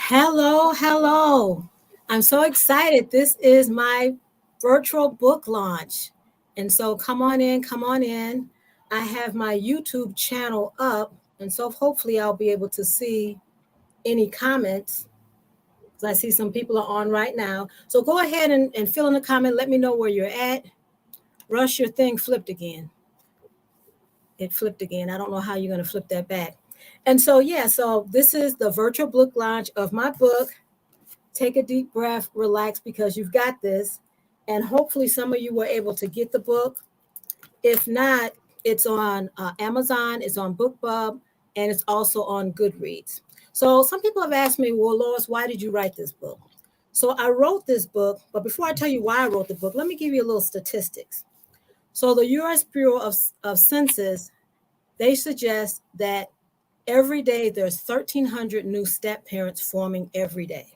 Hello, hello. I'm so excited. This is my virtual book launch. And so come on in, come on in. I have my YouTube channel up, and so hopefully I'll be able to see any comments. 'Cause I see some people are on right now. So go ahead and fill in a comment. Let me know where you're at. Rush, your thing flipped again. It flipped again. I don't know how you're going to flip that back. And so, yeah, so this is the virtual book launch of my book. Take a deep breath, relax because you've got this. And hopefully, some of you were able to get the book. If not, it's on Amazon, it's on BookBub, and it's also on Goodreads. So, some people have asked me, well, Lois, why did you write this book? So, I wrote this book, but before I tell you why I wrote the book, let me give you a little statistics. So, the US Bureau of Census, they suggest that every day there's 1,300 new step parents forming every day.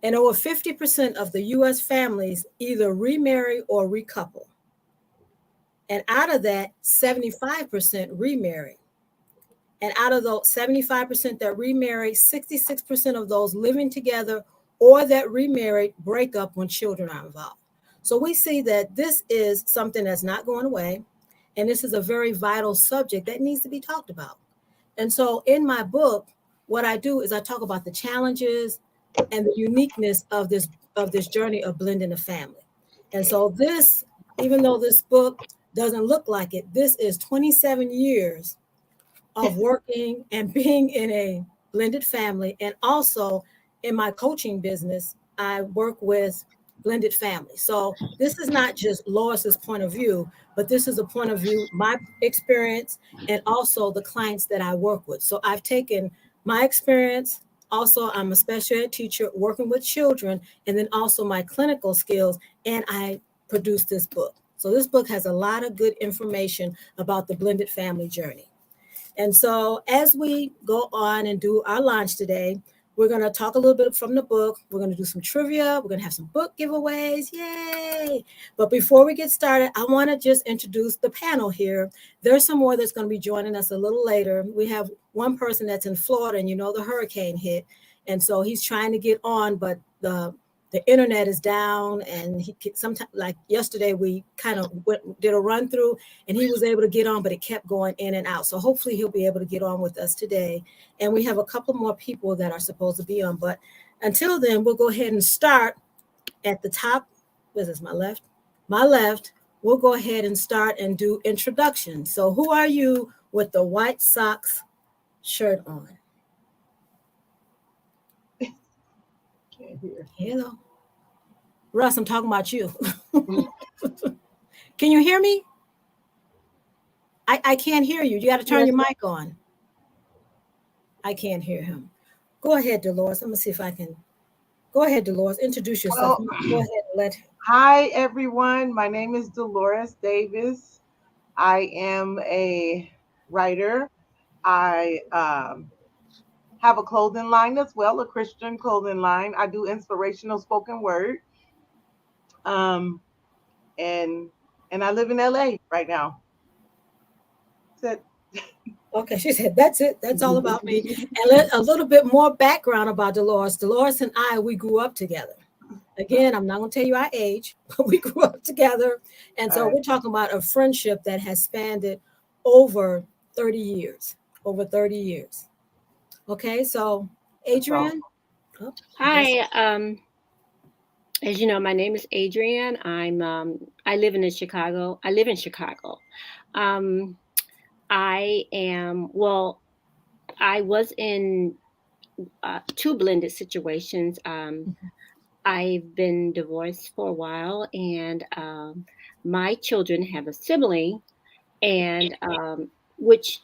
And over 50% of the US families either remarry or recouple. And out of that, 75% remarry. And out of those 75% that remarry, 66% of those living together or that remarried break up when children are involved. So we see that this is something that's not going away. And this is a very vital subject that needs to be talked about. And so in my book, what I do is I talk about the challenges and the uniqueness of this journey of blending a family. And so this, even though this book doesn't look like it, this is 27 years of working and being in a blended family. And also in my coaching business, I work with blended families. So this is not just Lois's point of view, but this is a point of view, my experience, and also the clients that I work with. So I've taken my experience. Also, I'm a special ed teacher working with children, and then also my clinical skills, and I produced this book. So this book has a lot of good information about the blended family journey. And so, as we go on and do our launch today, we're going to talk a little bit from the book. We're going to do some trivia. We're going to have some book giveaways. Yay! But before we get started, I want to just introduce the panel here. There's some more that's going to be joining us a little later. We have one person that's in Florida, and you know the hurricane hit. And so he's trying to get on, but the internet is down, and he sometimes, like yesterday, we kind of did a run through, and he was able to get on, but it kept going in and out. So hopefully he'll be able to get on with us today. And we have a couple more people that are supposed to be on, but until then, we'll go ahead and start at the top. This is my left. My left. We'll go ahead and start and do introductions. So who are you with the White Sox shirt on? Hello. Russ, I'm talking about you. Can you hear me? I can't hear you. You got to turn your mic on. I can't hear him. Go ahead, Dolores. Let me see if I can. Go ahead, Dolores. Introduce yourself. Go ahead and let. Hi, everyone. My name is Dolores Davis. I am a writer. I have a clothing line as well, a Christian clothing line. I do inspirational spoken word. And I live in LA right now. That's it. Okay, she said, that's it. That's all about me. And a little bit more background about Dolores. Dolores and I, we grew up together. Again, I'm not going to tell you our age, but we grew up together. And so we're talking about a friendship that has spanned it over 30 years. Over 30 years. Okay, so Adrienne. Oh, hi. As you know, my name is Adrienne. I live in Chicago. I live in Chicago. I am, well, I was in two blended situations. I've been divorced for a while, and my children have a sibling, and which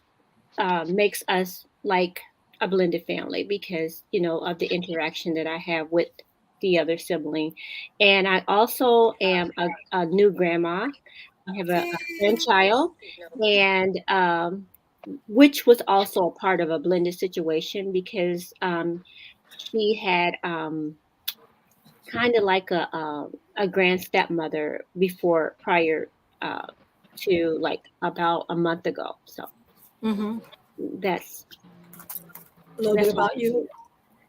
makes us like a blended family because, you know, of the interaction that I have with the other sibling. And I also am a new grandma. I have a grandchild, and which was also a part of a blended situation because she had kind of like a grand stepmother before prior to like about a month ago. So that's a little bit about you.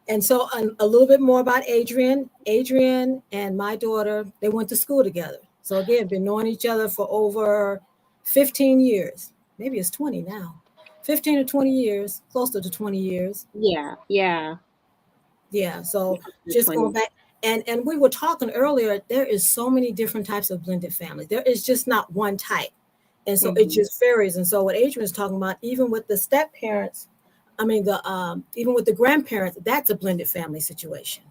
And so a little bit more about Adrian. Adrian and my daughter, they went to school together. So again, been knowing each other for over 15 years. Maybe it's 20 now. 15 or 20 years, closer to 20 years. Yeah, yeah. Yeah, so The just going 20. back, and we were talking earlier, there is so many different types of blended families. There is just not one type. And so it Mm-hmm. just varies. And so what Adrian is talking about, even with the step parents, I mean the even with the grandparents, that's a blended family situation.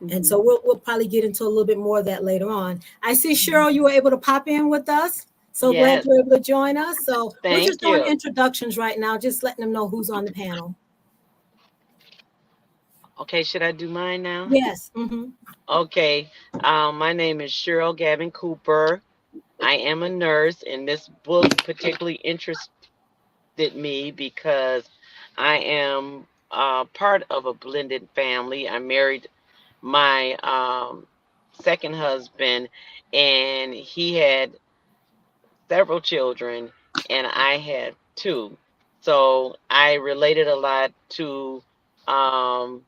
And Mm-hmm. so we'll probably get into a little bit more of that later on. I see Cheryl, you were able to pop in with us. So glad Yes, you're able to join us. So we're just thank doing you. introductions right now, just letting them know who's on the panel. Okay, should I do mine now? Yes. Mm-hmm. Okay, my name is Cheryl Gavin Cooper. I am a nurse, and this book particularly interested me because I am part of a blended family. I married my second husband, and he had several children, and I had two. So I related a lot to um,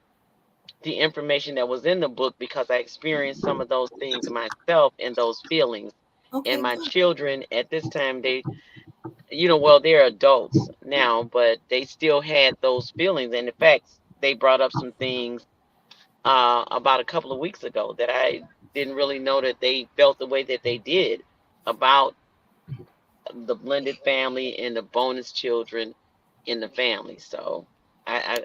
the information that was in the book because I experienced some of those things myself and those feelings. And Okay, my good. children at this time, they, well, they're adults now, but they still had those feelings. And in fact, they brought up some things about a couple of weeks ago that I didn't really know that they felt the way that they did about the blended family and the bonus children in the family. So I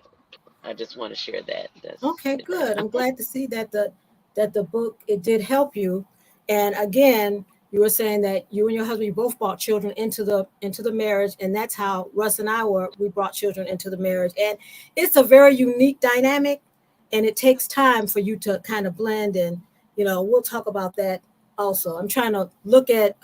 just want to share that. That's Okay, it right good. now. I'm glad to see that the book it did help you. And again, you were saying that you and your husband you both brought children into the marriage, and that's how Russ and I were. We brought children into the marriage, and it's a very unique dynamic, and it takes time for you to kind of blend. And we'll talk about that also. I'm trying to look at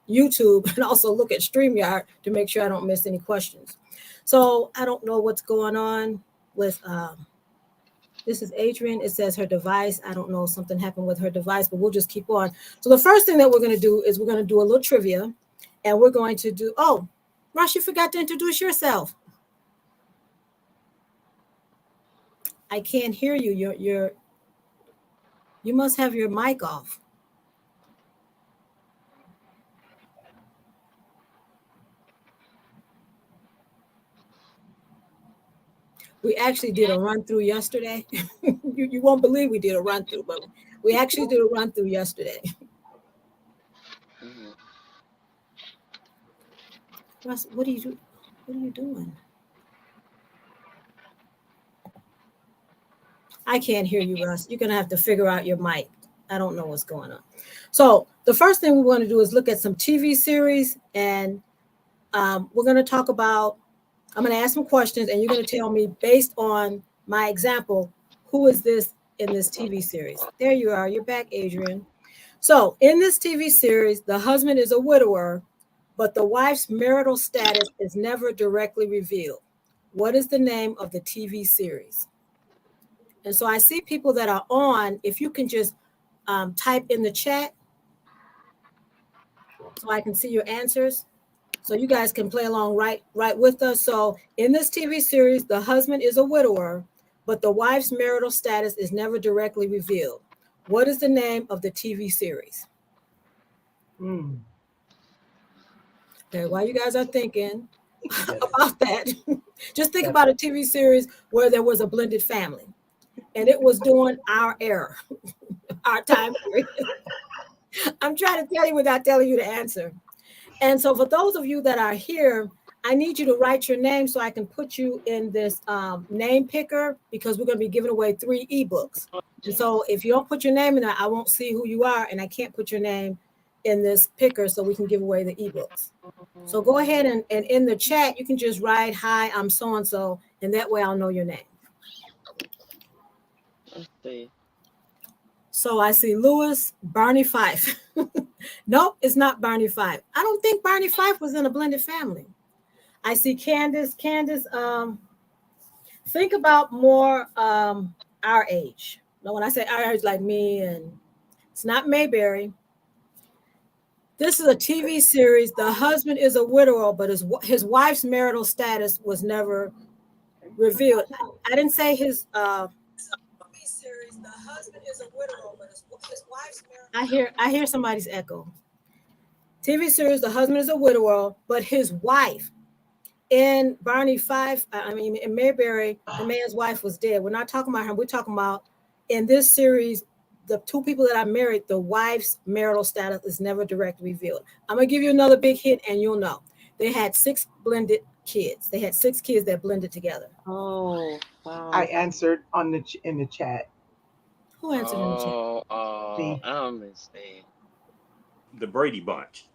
YouTube and also look at StreamYard to make sure I don't miss any questions. So I don't know what's going on with. This is Adrian. It says her device. I don't know, something happened with her device, but we'll just keep on. So the first thing that we're going to do is we're going to do a little trivia, and we're going to do. Oh, Rush, you forgot to introduce yourself. I can't hear you. You must have your mic off. We actually did a run through yesterday. You won't believe we did a run through, but we actually did a run through yesterday. Mhm. Russ, what are you do? What are you doing? I can't hear you, Russ. You're gonna have to figure out your mic. I don't know what's going on. So the first thing we want to do is look at some TV series, and we're going to talk about. I'm going to ask some questions, and you're going to tell me based on my example, who is this in this TV series? There you are. You're back, Adrian. So in this TV series, the husband is a widower, but the wife's marital status is never directly revealed. What is the name of the TV series? And so I see people that are on. If you can just type in the chat so I can see your answers. So you guys can play along right with us. So in this TV series, the husband is a widower, but the wife's marital status is never directly revealed. What is the name of the TV series? Mm. Okay, while you guys are thinking Yes. about that, just think Yes. about a TV series where there was a blended family and it was during our era, our time period. I'm trying to tell you without telling you the answer. And so, for those of you that are here, I need you to write your name so I can put you in this name picker because we're going to be giving away 3 ebooks. And so, if you don't put your name in there, I won't see who you are, and I can't put your name in this picker so we can give away the ebooks. So, go ahead and in the chat, you can just write, "Hi, I'm so and so," and that way I'll know your name. Let's see. So, I see Lewis, Barney Fife. Nope, it's not Barney Fife. I don't think Barney Fife was in a blended family. I see Candace. Candace, think about more our age. Now, when I say our age, like me, and it's not Mayberry. This is a TV series. The husband is a widower, but his wife's marital status was never revealed. I didn't say his I hear somebody's echo. TV series, the husband is a widower, but his wife in Barney Five, I mean in Mayberry, the man's wife was dead. We're not talking about him. We're talking about in this series, the two people that I married, the wife's marital status is never directly revealed. I'm gonna give you another big hint, and you'll know. They had 6 blended kids. They had 6 kids that blended together. Oh, I wow. answered on in the chat. Who answered in the chat? Me. I understand. The Brady Bunch.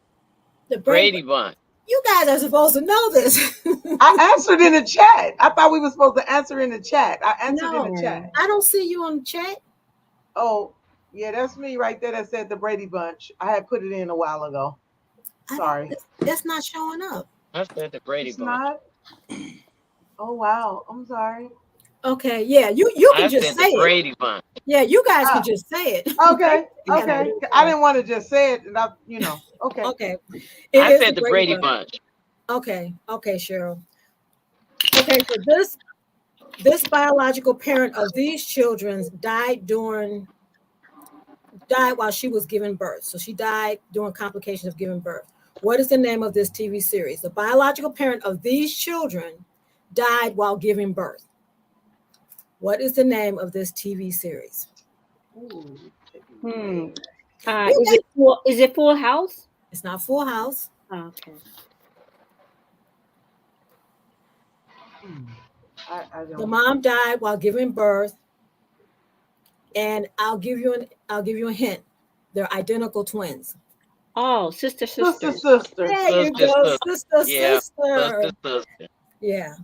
The Brady Bunch. You guys are supposed to know this. I answered in the chat. I thought we were supposed to answer in the chat. I answered in the No, chat. I don't see you on the chat. Oh, yeah, that's me right there that said the Brady Bunch. I had put it in a while ago. Sorry. That's not showing up. I said the Brady It's Bunch. not? Oh, wow. I'm sorry. Okay, yeah, you I can just said say the it. Brady Bunch. Yeah, you guys can just say it. Okay. Yeah. Okay. I didn't want to just say it. And okay. Okay. It I is said the Brady Bunch. Okay, Cheryl. Okay, so this biological parent of these children died while she was giving birth. So she died during complications of giving birth. What is the name of this TV series? The biological parent of these children died while giving birth. What is the name of this TV series? Ooh, Is it Full House? It's not Full House. Oh, okay. I don't. The mom died while giving birth, and I'll give you a hint. They're identical twins. Oh, sister. There you go, sister. Sister. Yeah.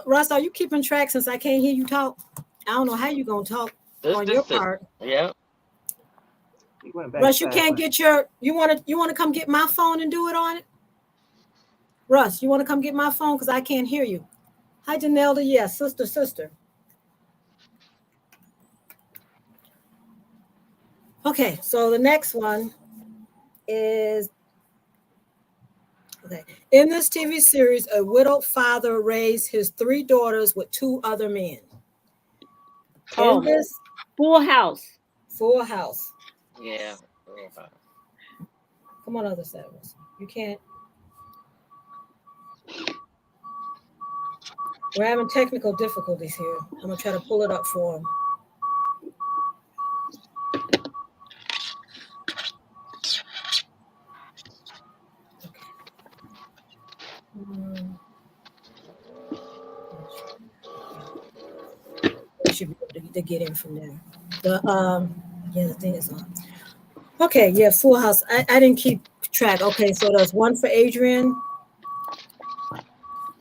Russ, are you keeping track since I can't hear you talk? I don't know how you're going to talk on your part. Yeah. Russ, you can't get you want to come get my phone and do it on it? Russ, you want to come get my phone because I can't hear you. Hi, Janelda. Yes, sister. Okay, so the next one is, okay. In this TV series, a widowed father raised his 3 daughters with 2 other men. Oh, In this Full House. Full House. Yeah. Come on, other side. You can't. We're having technical difficulties here. I'm gonna try to pull it up for him. Should be able to get in from there. The thing is on. Okay, yeah, Full House. I didn't keep track. Okay, so there's one for Adrian,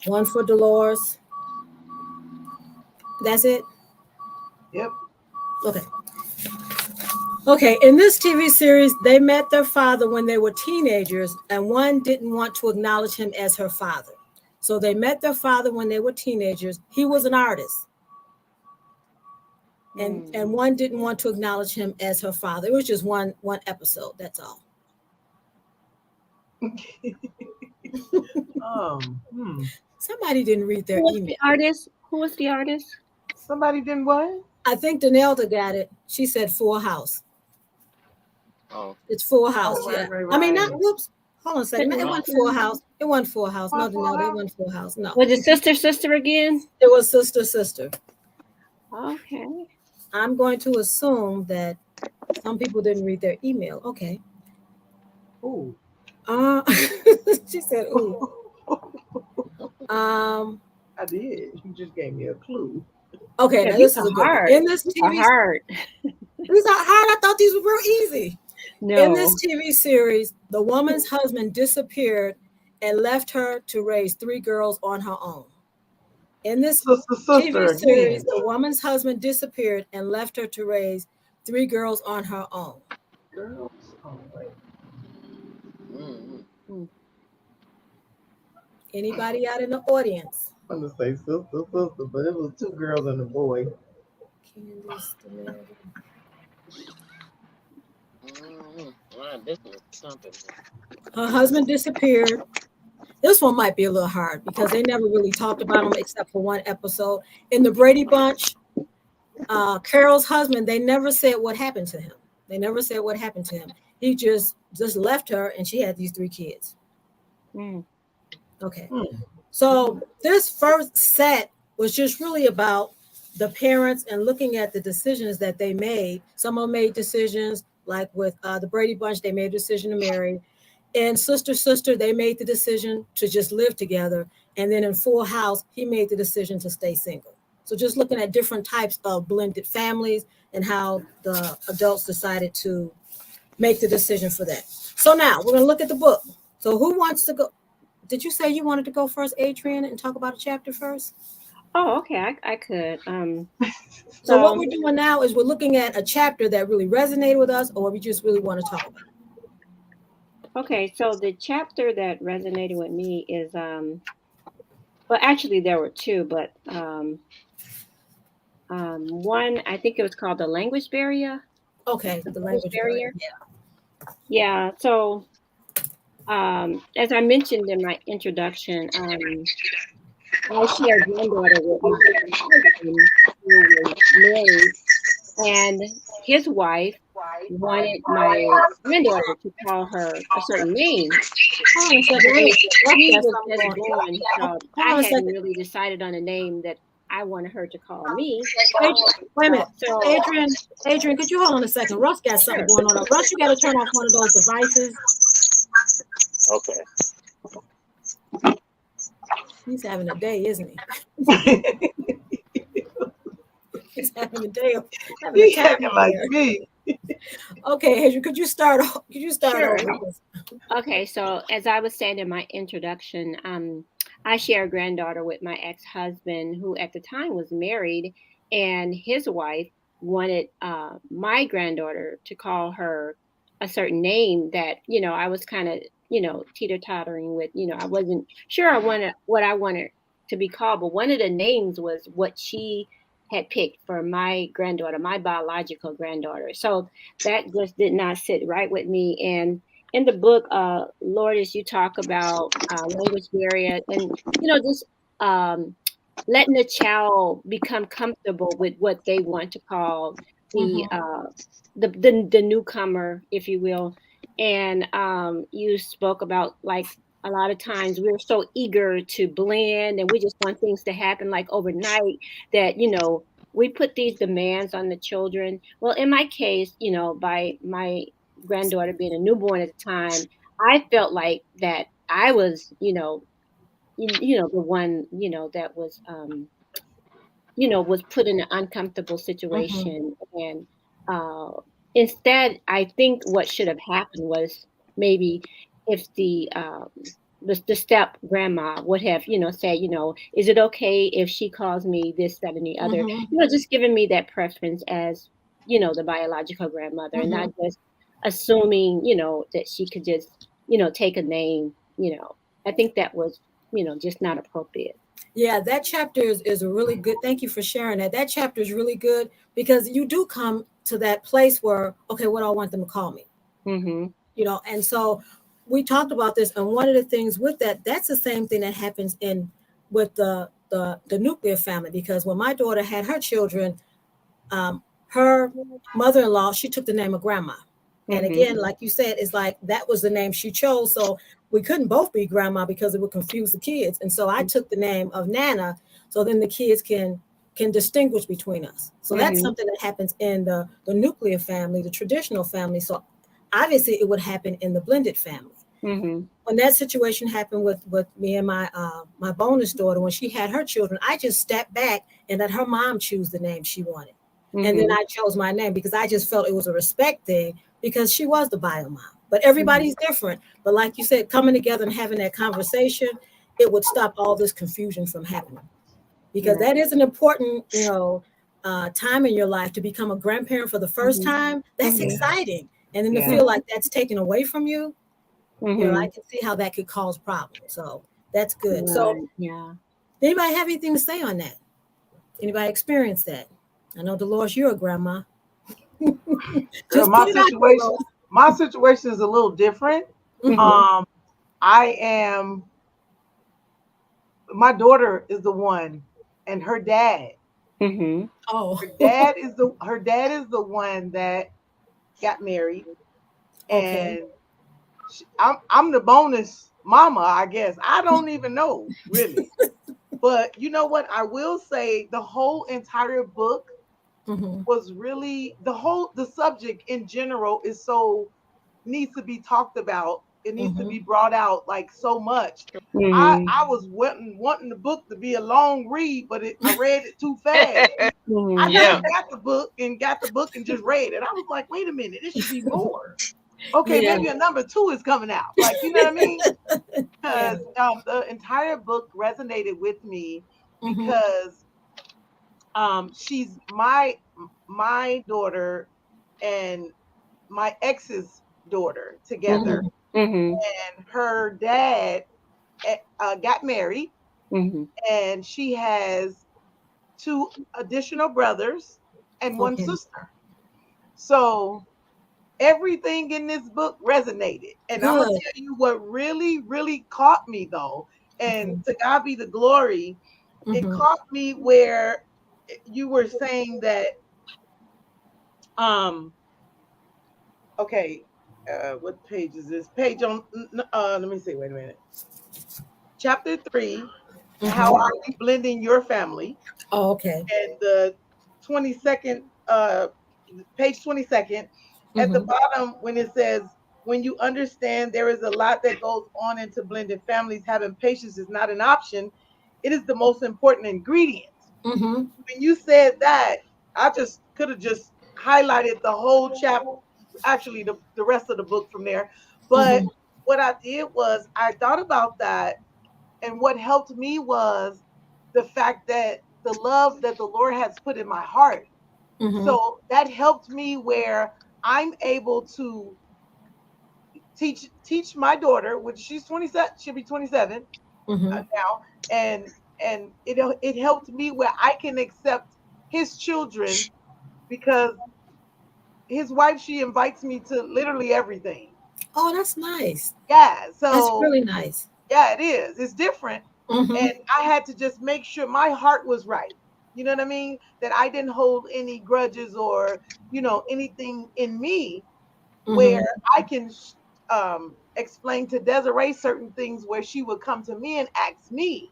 one for Dolores. That's it? Yep. Okay, in this TV series, they met their father when they were teenagers, and one didn't want to acknowledge him as her father. So they met their father when they were teenagers. He was an artist. And one didn't want to acknowledge him as her father. It was just one episode, that's all. Somebody didn't read their email. Who was the artist? Somebody didn't what? I think Danelda got it. She said Full House. Oh. It's Full House, yeah. Right. I mean, whoops. Hold on a second. It wasn't Full House. It wasn't Full House. No, Danelda, it wasn't Full House. No. Was it sister again? It was sister. Okay. I'm going to assume that some people didn't read their email. Okay. Ooh. She said, ooh. I did. You just gave me a clue. Okay, now this is a good one. In this TV hard. These are hard. I thought these were real easy. No. In this TV series, the woman's husband disappeared and left her to raise 3 girls on her own. In this TV series, the woman's husband disappeared and left her to raise 3 girls on her own. Girls? Oh, wait. Anybody out in the audience? I'm going to say sister, but it was 2 girls and a boy. Candace, This was something. her husband disappeared. This one might be a little hard because they never really talked about him except for one episode. In the Brady Bunch, Carol's husband, they never said what happened to him. They never said what happened to him. He just left her, and she had these 3 kids. Mm. Okay. Hmm. So this first set was just really about the parents and looking at the decisions that they made. Some of them made decisions like with the Brady Bunch, they made a decision to marry. And Sister, they made the decision to just live together. And then in Full House, he made the decision to stay single. So just looking at different types of blended families and how the adults decided to make the decision for that. So now we're going to look at the book. So who wants to go? Did you say you wanted to go first, Adrian, and talk about a chapter first? Oh, okay. I could. So what So we're doing now is we're looking at a chapter that really resonated with us, or we just really want to talk about it. okay. So the chapter that resonated with me is well, actually there were two, but one I think it was called the language barrier. Okay, The the language language barrier. barrier. Yeah. So as I mentioned in my introduction, I share a granddaughter with my husband who was married, and his wife wanted my granddaughter to call her a certain name. Hold on a second. But What's she that was something just going? born, so Hold I on a hadn't second. really decided on a name that I wanted her to call me. Adrian, wait a minute. So Adrian, could you hold on a second? Russ got something sure. going on. Russ, you got to turn off one of those devices. Okay. He's having a day, isn't he? He's having a day, having a He time acting over like there. me. Okay, Adrian, could you start? Could you start Sure. over? Okay, so as I was saying in my introduction, I share a granddaughter with my ex-husband, who at the time was married, and his wife wanted my granddaughter to call her a certain name that, I was kind of, teeter-tottering with. I wasn't sure I wanted what I wanted to be called, but one of the names was what she had picked for my granddaughter, my biological granddaughter. So that just did not sit right with me. And in the book, Lourdes, you talk about language barrier and, just um, letting the child become comfortable with what they want to call the Mm-hmm. uh, the newcomer, if you will. And you spoke about like a lot of times we're so eager to blend and we just want things to happen like overnight that we put these demands on the children. Well, in my case, by my granddaughter being a newborn at the time, I felt like that I was, the one, that was, was put in an uncomfortable Mm-hmm. situation. And uh, instead, I think what should have happened was maybe if the step grandma would have, said, is it okay if she calls me this, that, and the other? Mm-hmm. Just giving me that preference as, the biological grandmother, and Mm-hmm. not just assuming, that she could just, take a name. I think that was, just not appropriate. Yeah, that chapter is a really good. Thank you for sharing that. That chapter is really good because you do come to that place where, okay, what do I want them to call me? Mm-hmm. And so we talked about this, and one of the things with that, that's the same thing that happens in with the nuclear family, because when my daughter had her children, her mother-in-law, she took the name of grandma. And Mm-hmm. again, like you said, it's like that was the name she chose. So we couldn't both be grandma because it would confuse the kids. And so I took the name of Nana, so then the kids can distinguish between us. So that's Mm-hmm. something that happens in the nuclear family, the traditional family. So obviously it would happen in the blended family. Mm-hmm. When that situation happened with me and my bonus daughter, when she had her children, I just stepped back and let her mom choose the name she wanted. And then Mm-hmm. I chose my name because I just felt it was a respect thing because she was the bio mom. But Mm-hmm. everybody's different. But like you said, coming together and having that conversation, it would stop all this confusion from happening. Because Right. that is an important, time in your life to become a grandparent for the first Mm-hmm. time. That's Mm-hmm. exciting. And then to Yeah. feel like that's taken away from you, I Mm-hmm. can see how that could cause problems. So that's good. So Right. Yeah. anybody have anything to say on that? Anybody experience that? I know Dolores, you're a grandma. Girl, Just put it out there, Dolores. my situation is a little different. Mm-hmm. Mm-hmm. Um, I am my daughter is the one and her dad. Mm-hmm. Oh, Her dad is the one that got married, okay. and I'm the bonus mama, I guess. I don't even know really, but you know what? I will say the whole entire book Mm-hmm. was really the subject in general is so needs to be talked about. It needs to Mm-hmm. be brought out like so much. Mm-hmm. I was wanting the book to be a long read, but I read it too fast. I Mm-hmm. never Yeah. got the book and just read it. I was like, wait a minute, it should be more. Okay, Yeah. maybe a number two is coming out. Like, you know what I mean? Yeah. Because the entire book resonated with me Mm-hmm. because she's my daughter and my ex's daughter together, Mm-hmm. Mm-hmm. and her dad got married, Mm-hmm. and she has two additional brothers and one Okay. sister. So everything in this book resonated. And I'm gonna Good. tell you what really, really caught me though, and Okay. to God be the glory, it Mm-hmm. caught me where you were saying that um okay, what page is this? Page on let me see, wait a minute. Chapter 3, how Mm-hmm. are you blending your family? Oh, okay. And the 22nd page 22nd, at the Mm-hmm. bottom when it says, when you understand there is a lot that goes on into blended families, having patience is not an option, it is the most important ingredient. Mm-hmm. When you said that, I just could have just highlighted the whole chapter, actually the rest of the book from there. But Mm-hmm. what I did was I thought about that, and what helped me was the fact that the love that the Lord has put in my heart. Mm-hmm. So that helped me where I'm able to teach my daughter, which she's 27, she'll be 27 Mm-hmm. now, and it helped me where I can accept his children because his wife, she invites me to literally everything. Oh, that's nice. Yeah, That's so really nice. yeah, it is. It's different, Mm-hmm. and I had to just make sure my heart was right. You know what I mean? That I didn't hold any grudges or anything in me where Mm-hmm. I can explain to Desiree certain things where she would come to me and ask me.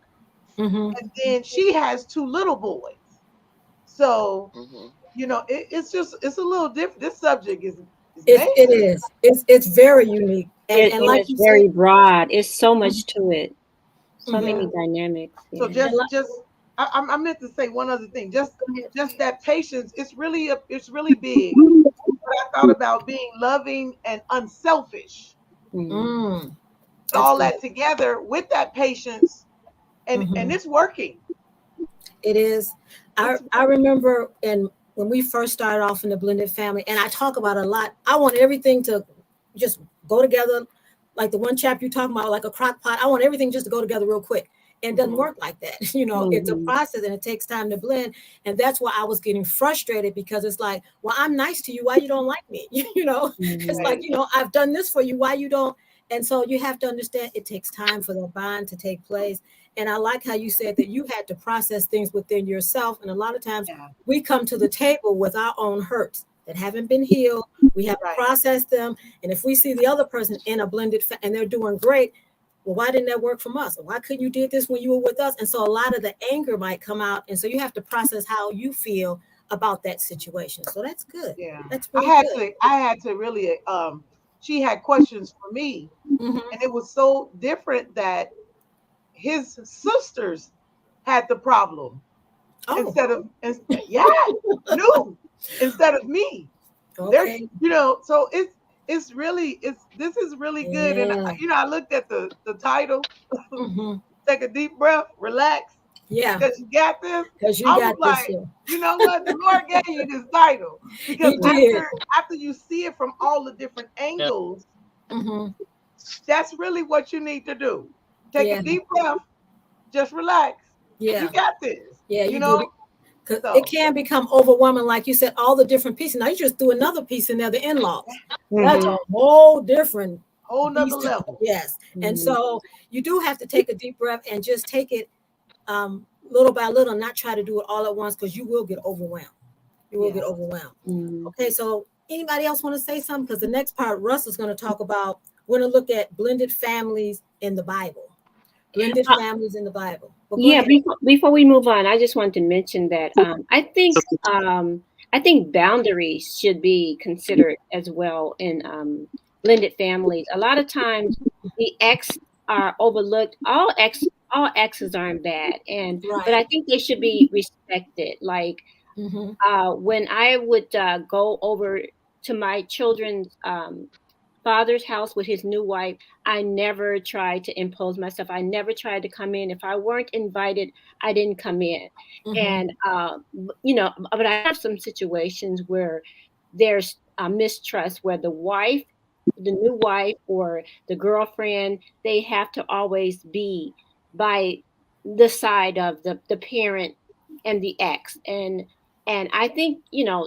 Mm-hmm. And then she has two little boys. So, Hmm. it's a little different. This subject is It major. is. It's very unique. And It like is you said, very broad. It's so mhm, much to it. So Yeah. many mhm, dynamics. So Yeah. and I meant to say one other thing. Just go ahead. just that patience, it's really big. But I thought about being loving and unselfish. Mm. Mm, Put that's all good. that together with that patience, and Hmm. it's working. It is. I It's I remember when we first started off in the blended family, and I talk about it a lot. I want everything to just go together, like the one chapter you talking about, like a crock pot. I want everything just to go together real quick. And it doesn't Mhm. work like that. You know, it's a Mm-hmm. process and it takes time to blend. And that's why I was getting frustrated because it's like, well, I'm nice to you. Why you don't like me? You know, it's Mm-hmm. like, Right. I've done this for you. Why you don't? And so you have to understand it takes time for the bond to take place. And I like how you said that you had to process things within yourself. And a lot of times Yeah. we come to the table with our own hurts that haven't been healed. We haven't Right. processed them. And if we see the other person in a and they're doing great, well, why didn't that work from us? Why couldn't you did this when you were with us? And so a lot of the anger might come out. And so you have to process how you feel about that situation. So that's good. Yeah. That's I really had good. to I had to really she had questions for me, Hmm. and it was so different that his sisters had the problem Oh, instead of yeah, new instead of me. They're okay. so it's really it's this is really good. And Yeah. I looked at the title. Hmm. Take a deep breath, relax, Yeah. because you got this. Because you I was got this like, here. you know what? The Lord gave you this title because He did. after you see it from all the different Yeah. angles, Hmm. that's really what you need to do. Take a Yeah. deep breath, just relax. You Yeah. got this. Yeah, You you do. know. Because it So can become overwhelming, like you said, all the different pieces. Now you just threw another piece in there, the in-laws. That's Mm-hmm. a whole different whole nother beast. level. Yes. And Mm-hmm. so you do have to take a deep breath and just take it little by little, not try to do it all at once, because you will get overwhelmed. You will get Yeah. overwhelmed. Mm. Okay, so anybody else want to say something? Because the next part, Russ is going to talk about, we're going to look at blended families in the Bible. Blended families in the Bible. But go Yeah, ahead. before we move on, I just want to mention that I think boundaries should be considered as well in blended families. A lot of times the ex are overlooked. All exes aren't bad, but Right. I think they should be respected. Like Mm-hmm. when I would go over to my children's father's house with his new wife, I never tried to impose myself. I never tried to come in. If I weren't invited, I didn't come in. Mm-hmm. And, but I have some situations where there's a mistrust where the new wife or the girlfriend, they have to always be by the side of the parent and the ex. And I think,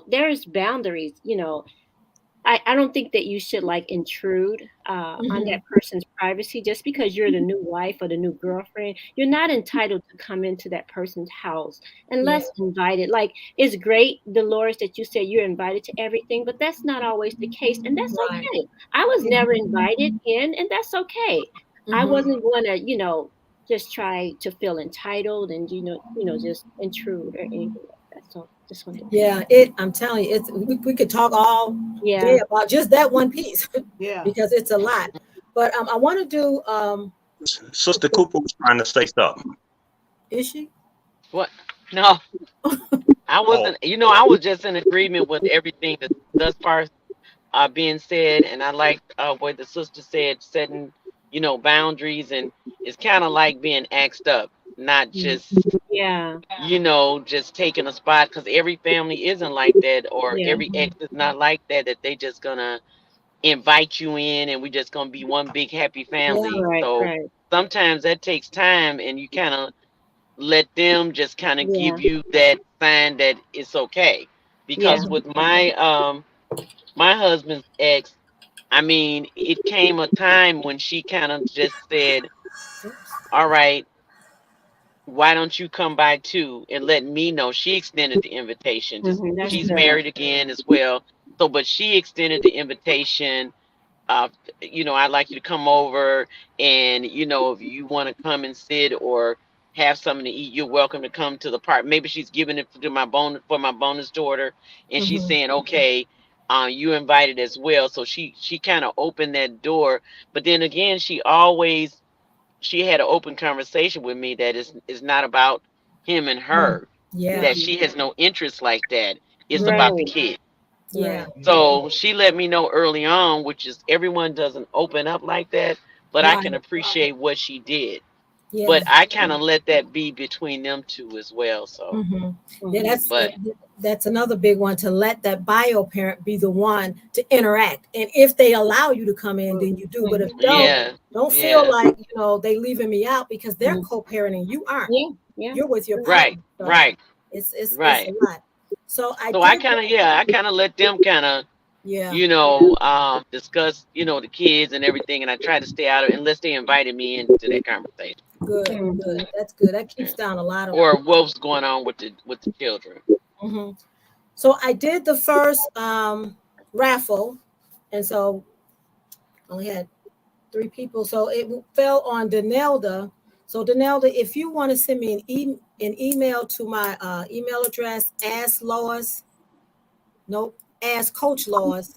there's boundaries, I don't think that you should like intrude on Mm-hmm. that person's privacy just because you're the new wife or the new girlfriend. You're not entitled to come into that person's house Yeah. unless invited. Like it's great, Dolores, that you said you're invited to everything, but that's not always the case, and that's Right. okay. I was never invited in, and that's okay. I Mm-hmm. wasn't going to, just try to feel entitled and just intrude or anything like that. So just wanted to Yeah, I'm telling you, we could talk all yeah. day about just that one piece Yeah. because it's a lot. But I want to do Sister Cooper was trying to say something. is she? What? No, I Oh, wasn't. I was just in agreement with everything that thus far being said, and I like what the sister said, setting boundaries, and it's kind of like being axed up, not Mm. just Yeah. just taking a spot, because every family isn't like that, or Yeah. every ex is not like that. That they just gonna invite you in, and we just gonna be one big happy Yeah. family. Right, So right. sometimes that takes time, and you kind of let them just kind of Yeah. give you that sign that it's okay. Yeah. Because with my husband's ex, I mean, it came a time when she kind of just said, "All right, why don't you come by too?" and let me know. She extended the invitation. Just That's she's good. married again as well. So, but she extended the invitation. uh, I'd like you to come over, and if you want to come and sit or have something to eat, you're welcome to come to the park. Maybe she's giving it to my bonus daughter, and she's Mm-hmm. saying, okay, you invited as well. So she kind of opened that door, but then again, she had an open conversation with me that is not about him and her, Yeah. that Mhm. she has no interest like that. It's about the Right. kid. Yeah. Right. So she let me know early on, which is everyone doesn't open up like that, but I Right. can appreciate what she did. Yeah. But I kind of let that be between them two as well. So, Mm-hmm. Yeah, Mhm. but that's another big one, to let that bio parent be the one to interact. And if they allow you to come in, then you do. But if Mhm. don't, yeah, don't feel yeah, like they leaving me out, because they're Mhm. co-parenting. You aren't. Yeah. Yeah. You're with your right, partner. So right, it's a right. lot. So I So I did. kind of, yeah, I kind of let them kind of, Yeah. discuss, the kids and everything, and I try to stay out of it unless they invited me into that conversation. Good. Good. Mhm. That's good. That keeps Yeah. down a lot of. Or what was going on with the children. Mhm. So I did the first raffle, and so only had 3 people. So it fell on Danelda. So Danelda, if you want to send me an email to my email address, ask Lois, nope, ask Coach Lois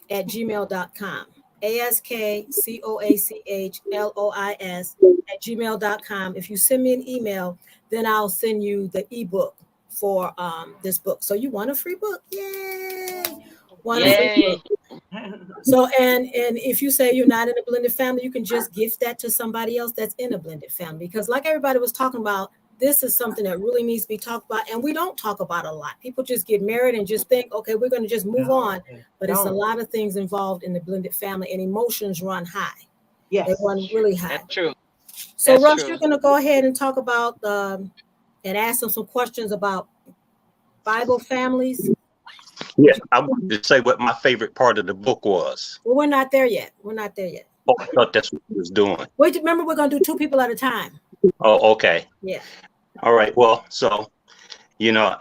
at gmail.com. AskCoachLois at gmail.com. If you send me an email, then I'll send you the ebook for this book. So you want a free book? Yay! Want a free Yay. book. So and if you say you're not in a blended family, you can just gift that to somebody else that's in a blended family. Because like everybody was talking about, this is something that really needs to be talked about, and we don't talk about a lot. People just get married and just think, okay, we're going to just move on. But it's a lot of things involved in the blended family, and emotions run high. They Yes. run really high. That's true. So That's Russ, you're true. going to go ahead and talk about and ask them some questions about Bible families. yeah. I wanted to say what my favorite part of the book was. Well, we're not there yet. We're not there yet. Oh, I thought that's what he was doing. Wait, remember, we're going to do 2 people at a time. Oh, okay. Yeah. All right. Well, so, you know,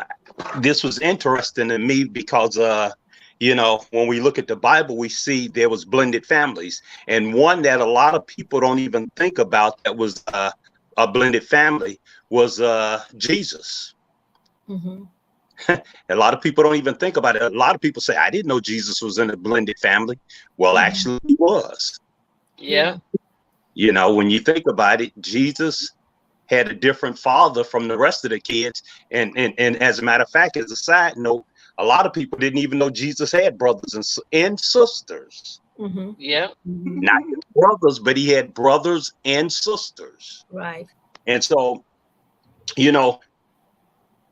this was interesting to me because, when we look at the Bible, we see there was blended families, and one that a lot of people don't even think about that was a blended family was Jesus. Mm-hmm. A lot of people don't even think about it. A lot of people say, I didn't know Jesus was in a blended family. Well, Mm-hmm. actually, he was. Yeah. When you think about it, Jesus had a different father from the rest of the kids. And as a matter of fact, as a side note, a lot of people didn't even know Jesus had brothers and sisters. Mm-hmm. Yeah. Not just brothers, but he had brothers and sisters. Right. And so, you know,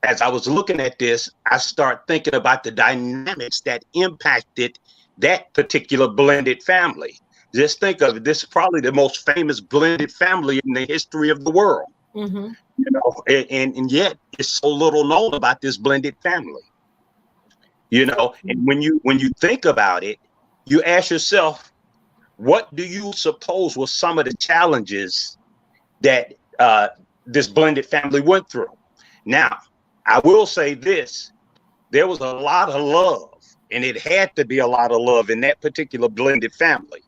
as I was looking at this, I start thinking about the dynamics that impacted that particular blended family. Just think of it. This is probably the most famous blended family in the history of the world. Mm-hmm. And yet it's so little known about this blended family. And when you think about it, you ask yourself, what do you suppose was some of the challenges that this blended family went through? Now, I will say this: there was a lot of love, and it had to be a lot of love in that particular blended family,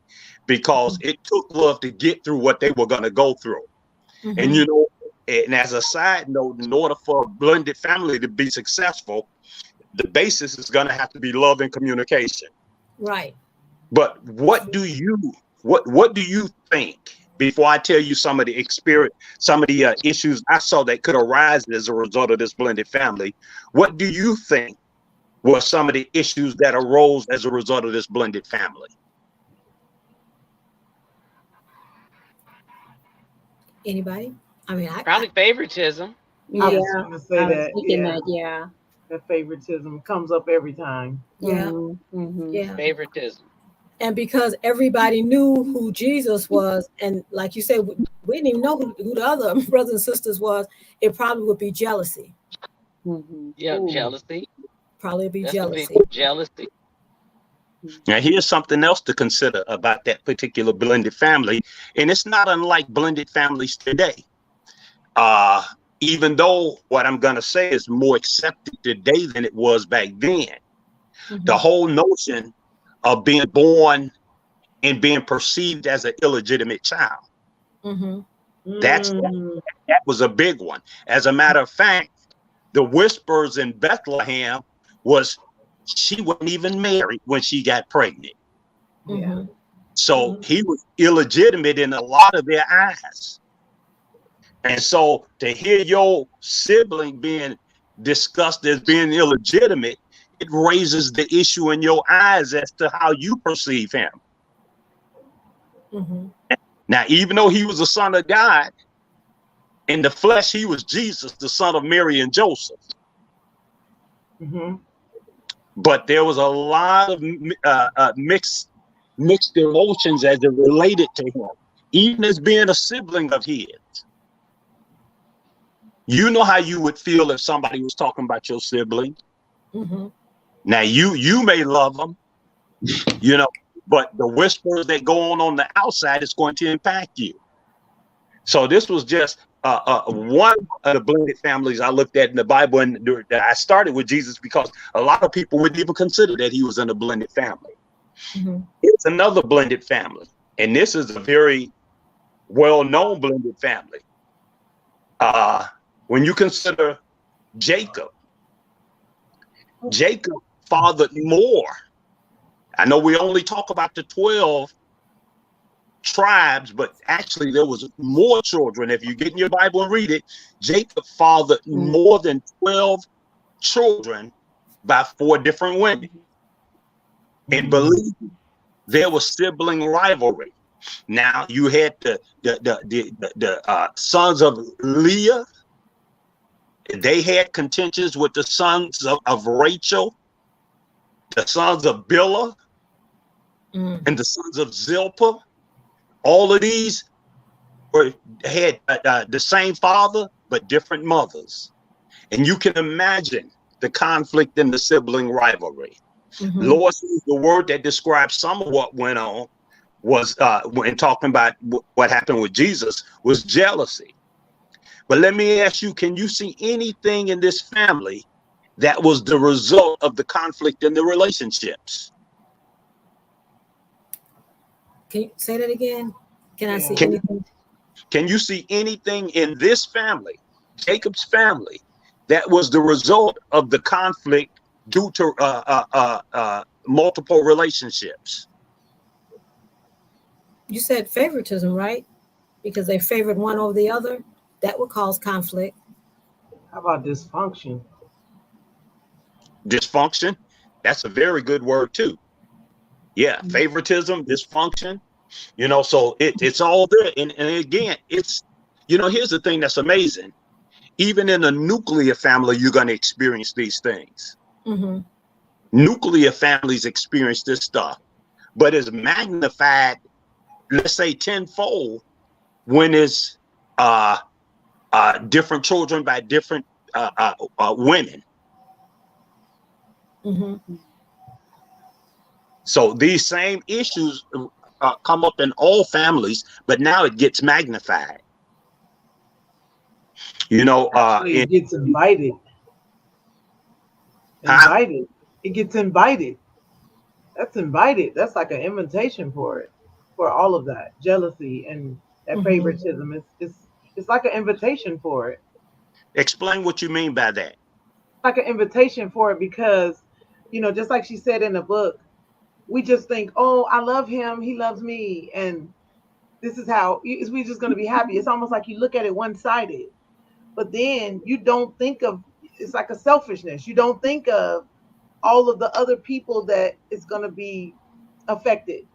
because it took love to get through what they were going to go through. Mm-hmm. And as a side note, in order for a blended family to be successful, the basis is going to have to be love and communication. Right. But what do you think, before I tell you some of the experience, some of the issues I saw that could arise as a result of this blended family? What do you think were some of the issues that arose as a result of this blended family? Anybody? I mean, Probably favoritism. I Yeah, was going to say I was that. thinking Yeah, that. Yeah. that favoritism comes up every time. yeah. Mm-hmm. Yeah. Favoritism. And because everybody knew who Jesus was, and like you said, we didn't even know who the other brothers and sisters was, it probably would be jealousy. Mm-hmm. Yeah, Ooh. jealousy. Probably be That's a big jealousy. one. Jealousy. Now, here's something else to consider about that particular blended family, and it's not unlike blended families today. Even though what I'm going to say is more accepted today than it was back then, Mm-hmm. the whole notion of being born and being perceived as an illegitimate child, Mm-hmm. that was a big one. As a matter of fact, the whispers in Bethlehem was she wasn't even married when she got pregnant. Mm-hmm. So he was illegitimate in a lot of their eyes. And so to hear your sibling being discussed as being illegitimate, it raises the issue in your eyes as to how you perceive him. Mm-hmm. Now, even though he was a son of God, in the flesh, he was Jesus, the son of Mary and Joseph. Mm-hmm. But there was a lot of mixed emotions as it related to him, even as being a sibling of his. You know how you would feel if somebody was talking about your sibling. Mm-hmm. Now, you may love them, but the whispers that go on the outside is going to impact you. So this was just one of the blended families I looked at in the Bible, and I started with Jesus because a lot of people wouldn't even consider that he was in a blended family. Mm-hmm. It's another blended family, and this is a very well-known blended family. When you consider Jacob fathered more. I know we only talk about the 12 tribes, but actually there was more children. If you get in your Bible and read it, Jacob fathered more than 12 children by 4 different women. And believe me, there was sibling rivalry. Now you had the sons of Leah. They had contentions with the sons of Rachel, the sons of Bilhah, and the sons of Zilpah. All of these had the same father, but different mothers. And you can imagine the conflict and the sibling rivalry. Mm-hmm. Lord says the word that describes some of what went on was, when talking about what happened with Jesus, was jealousy. But let me ask you, can you see anything in this family that was the result of the conflict in the relationships? Can you say that again? Can I see Yeah. anything? Can you see anything in this family, Jacob's family, that was the result of the conflict due to multiple relationships? You said favoritism, right? Because they favored one over the other. That would cause conflict. How about dysfunction? Dysfunction, that's a very good word too. Yeah, favoritism, dysfunction, so it's all there. And again, here's the thing that's amazing. Even in a nuclear family, you're going to experience these things. Mm-hmm. Nuclear families experience this stuff, but it's magnified, let's say tenfold, when it's different children by different women. Mm-hmm. So these same issues come up in all families, but now it gets magnified. Actually, it gets invited. Invited. It gets invited. That's invited. That's like an invitation for it, for all of that jealousy and that Mm-hmm. favoritism. It's like an invitation for it. Explain what you mean by that. Like an invitation for it because, just like she said in the book, we just think, oh, I love him, he loves me, and this is how we're just going to be happy. It's almost like you look at it one-sided, but then you don't think of, it's like a selfishness. You don't think of all of the other people that is going to be affected.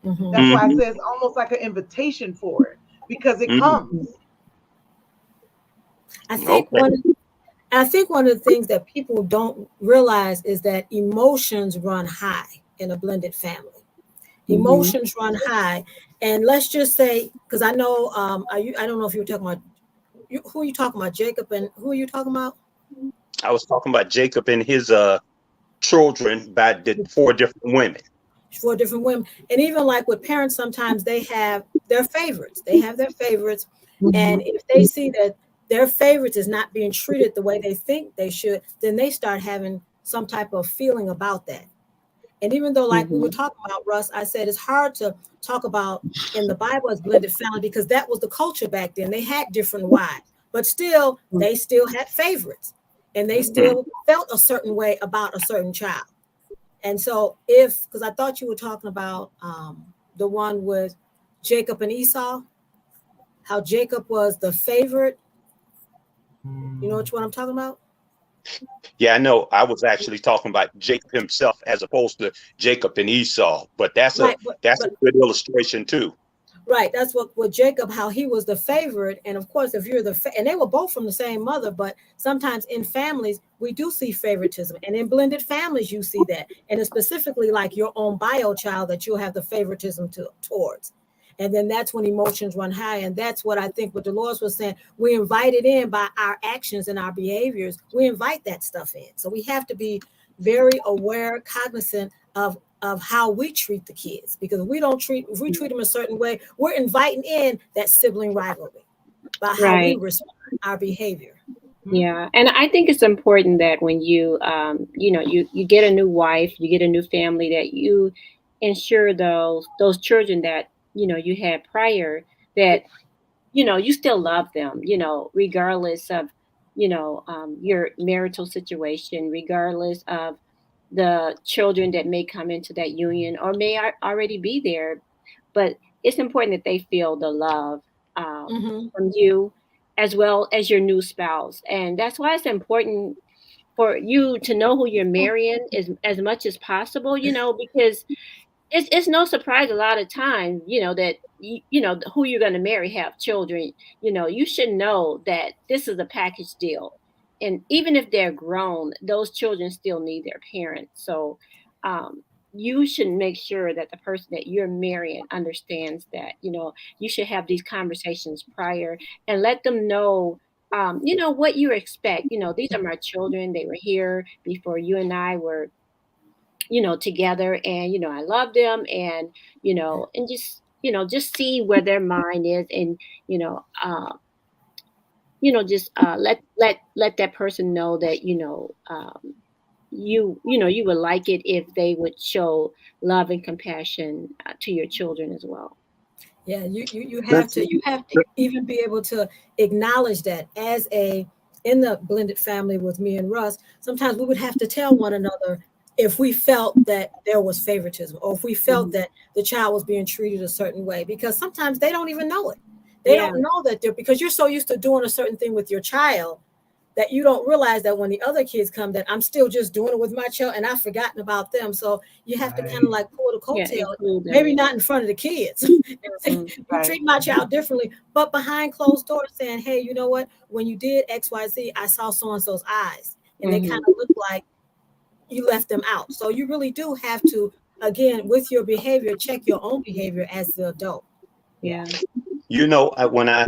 Mm-hmm. That's why I say it's almost like an invitation for it because it comes. I think one of the things that people don't realize is that emotions run high in a blended family. Emotions run high, and let's just say, because I know, I don't know if you were talking about who are you talking about, Jacob, and who are you talking about? I was talking about Jacob and his children by the 4 different women. 4 different women, and even like with parents, sometimes they have their favorites. They have their favorites, and if they see that their favorites is not being treated the way they think they should, then they start having some type of feeling about that. And even though, like we were talking about, Russ, I said it's hard to talk about in the Bible as blended family because that was the culture back then. They had different wives, but still, they still had favorites, and they still felt a certain way about a certain child. And so, because I thought you were talking about the one with Jacob and Esau, how Jacob was the favorite. You know which one I'm talking about? Yeah, I know. I was actually talking about Jacob himself as opposed to Jacob and Esau, but that's Right, a good illustration too. Right, that's what with Jacob, how he was the favorite, and of course, if you're and they were both from the same mother, but sometimes in families we do see favoritism, and in blended families you see that, and it's specifically like your own bio child that you'll have the favoritism towards, and then that's when emotions run high, and that's what I think what Dolores was saying. We invite it in by our actions and our behaviors. We invite that stuff in, so we have to be very aware, cognizant of how we treat the kids, because if we treat them a certain way, we're inviting in that sibling rivalry by how we respond, our behavior. Yeah, and I think it's important that when you you get a new wife, you get a new family, that you ensure those children that you had prior, that you still love them, regardless of your marital situation, regardless of the children that may come into that union or may already be there. But it's important that they feel the love from you as well as your new spouse. And that's why it's important for you to know who you're marrying as much as possible, because it's no surprise a lot of times, that who you're going to marry have children. You should know that this is a package deal, and even if they're grown, those children still need their parents. So you should make sure that the person that you're marrying understands that. You should have these conversations prior and let them know what you expect. These are my children. They were here before you and I were together, and I love them, and and just see where their mind is, and just let that person know that you would like it if they would show love and compassion to your children as well. Yeah, you have to even be able to acknowledge that as a in the blended family with me and Russ, sometimes we would have to tell one another if we felt that there was favoritism or if we felt that the child was being treated a certain way, because sometimes they don't even know it. They Yeah. don't know that they're, because you're so used to doing a certain thing with your child that you don't realize that when the other kids come, that I'm still just doing it with my child and I've forgotten about them. So you have to kind of like pull the Yeah, coattail, include them. maybe not in front of the kids. You Right. treat my child differently, but behind closed doors saying, hey, you know what? When you did XYZ, I saw so-and-so's eyes and they kind of look like you left them out. So you really do have to, again, with your behavior, check your own behavior as the adult. Yeah. When I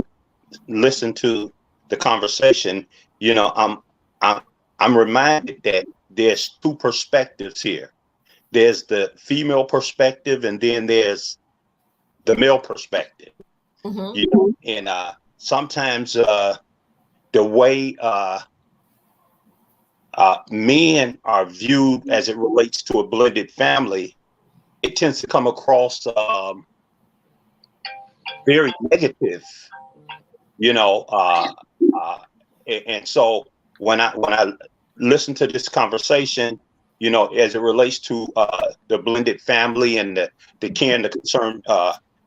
listen to the conversation, I'm I'm reminded that there's two perspectives here. There's the female perspective, and then there's the male perspective. And sometimes the way men are viewed as it relates to a blended family, it tends to come across very negative, and so when I listen to this conversation, as it relates to the blended family and the care and the concern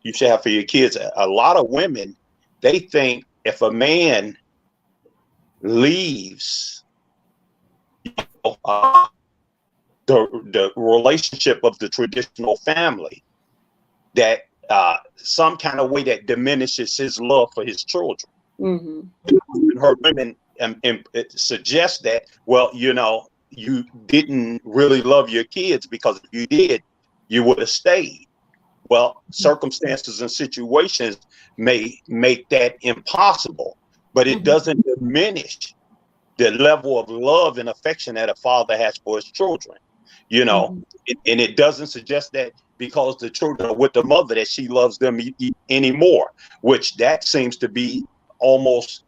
you should have for your kids, a lot of women, they think if a man leaves uh, the relationship of the traditional family, that some kind of way that diminishes his love for his children. Heard women suggest that, well, you didn't really love your kids, because if you did, you would have stayed. Well, circumstances and situations may make that impossible, but it doesn't diminish the level of love and affection that a father has for his children. And it doesn't suggest that because the children are with the mother that she loves them anymore, which that seems to be almost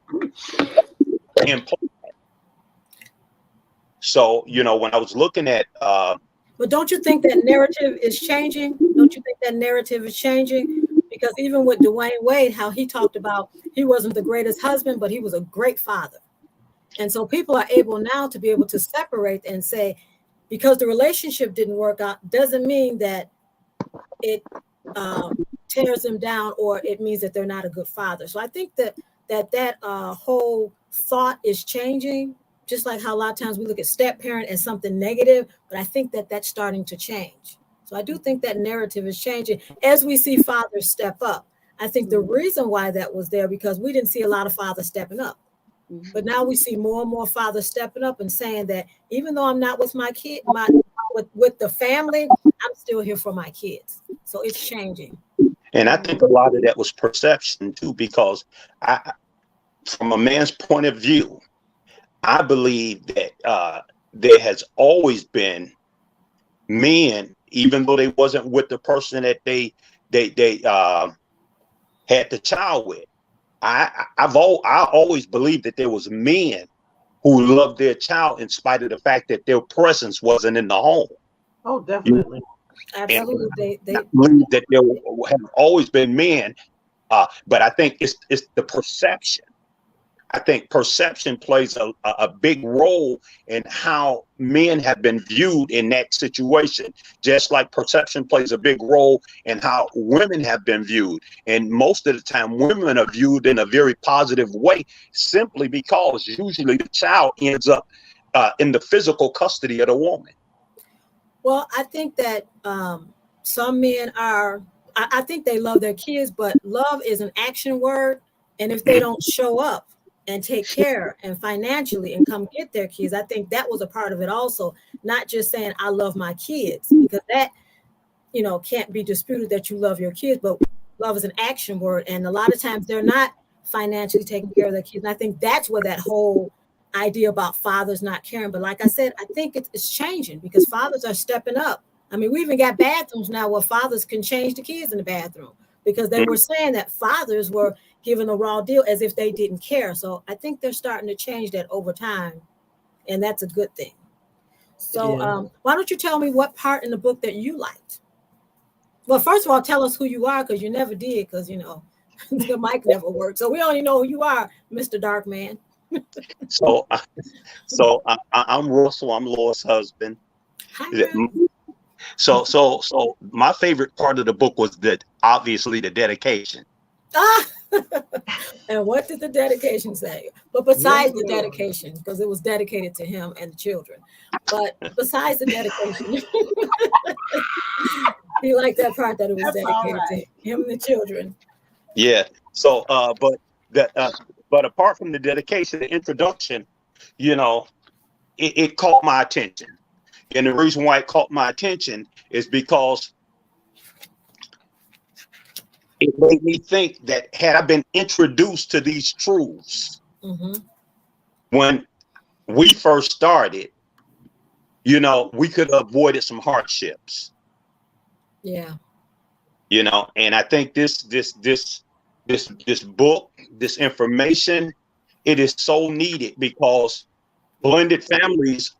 implied. So, when I was looking at But don't you think that narrative is changing? Don't you think that narrative is changing? Because even with Dwayne Wade, how he talked about he wasn't the greatest husband, but he was a great father. And so people are able now to be able to separate and say, because the relationship didn't work out, doesn't mean that it tears them down or it means that they're not a good father. So I think that whole thought is changing, just like how a lot of times we look at step parent as something negative, but I think that that's starting to change. So I do think that narrative is changing as we see fathers step up. I think the reason why that was there, because we didn't see a lot of fathers stepping up. But now we see more and more fathers stepping up and saying that even though I'm not with my kid, with the family, I'm still here for my kids. So it's changing. And I think a lot of that was perception too, because from a man's point of view, I believe that there has always been men, even though they wasn't with the person that they had the child with. I always believed that there was men who loved their child in spite of the fact that their presence wasn't in the home. Oh, definitely. Absolutely. I believe that there have always been men, but I think it's the perception. I think perception plays a big role in how men have been viewed in that situation, just like perception plays a big role in how women have been viewed. And most of the time, women are viewed in a very positive way, simply because usually the child ends up in the physical custody of the woman. Well, I think that some men are, I think they love their kids, but love is an action word. And if they don't show up and take care and financially and come get their kids, I think that was a part of it also. Not just saying, I love my kids, because that, can't be disputed that you love your kids, but love is an action word. And a lot of times they're not financially taking care of their kids. And I think that's where that whole idea about fathers not caring. But like I said, I think it's changing because fathers are stepping up. I mean, we even got bathrooms now where fathers can change the kids in the bathroom, because they were saying that fathers were giving a raw deal as if they didn't care. So I think they're starting to change that over time, and that's a good thing. So why don't you tell me what part in the book that you liked? Well, first of all, tell us who you are, because you never did, because the mic never worked. So we only know who you are, Mr. Dark Man. So, I'm Russell. I'm Laura's husband. Hi, So my favorite part of the book was obviously the dedication. And what did the dedication say? But besides the dedication, because it was dedicated to him and the children. But besides the dedication, he liked that part that it was dedicated to him and the children. Yeah. So, but apart from the dedication, the introduction, it caught my attention. And the reason why it caught my attention is because it made me think that had I been introduced to these truths when we first started, we could have avoided some hardships. Yeah. And I think this book, this information, it is so needed because blended families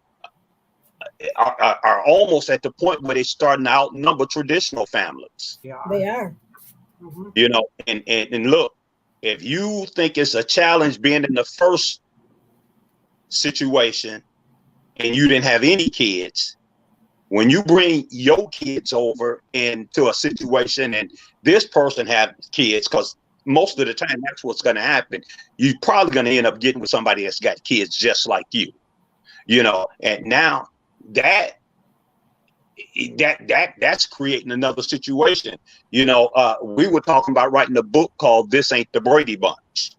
are almost at the point where they're starting to outnumber traditional families. Yeah. They are. And look, if you think it's a challenge being in the first situation and you didn't have any kids, when you bring your kids over into a situation and this person have kids, because most of the time that's what's going to happen, you're probably going to end up getting with somebody that's got kids just like you, and now that's creating another situation. We were talking about writing a book called This Ain't the Brady Bunch.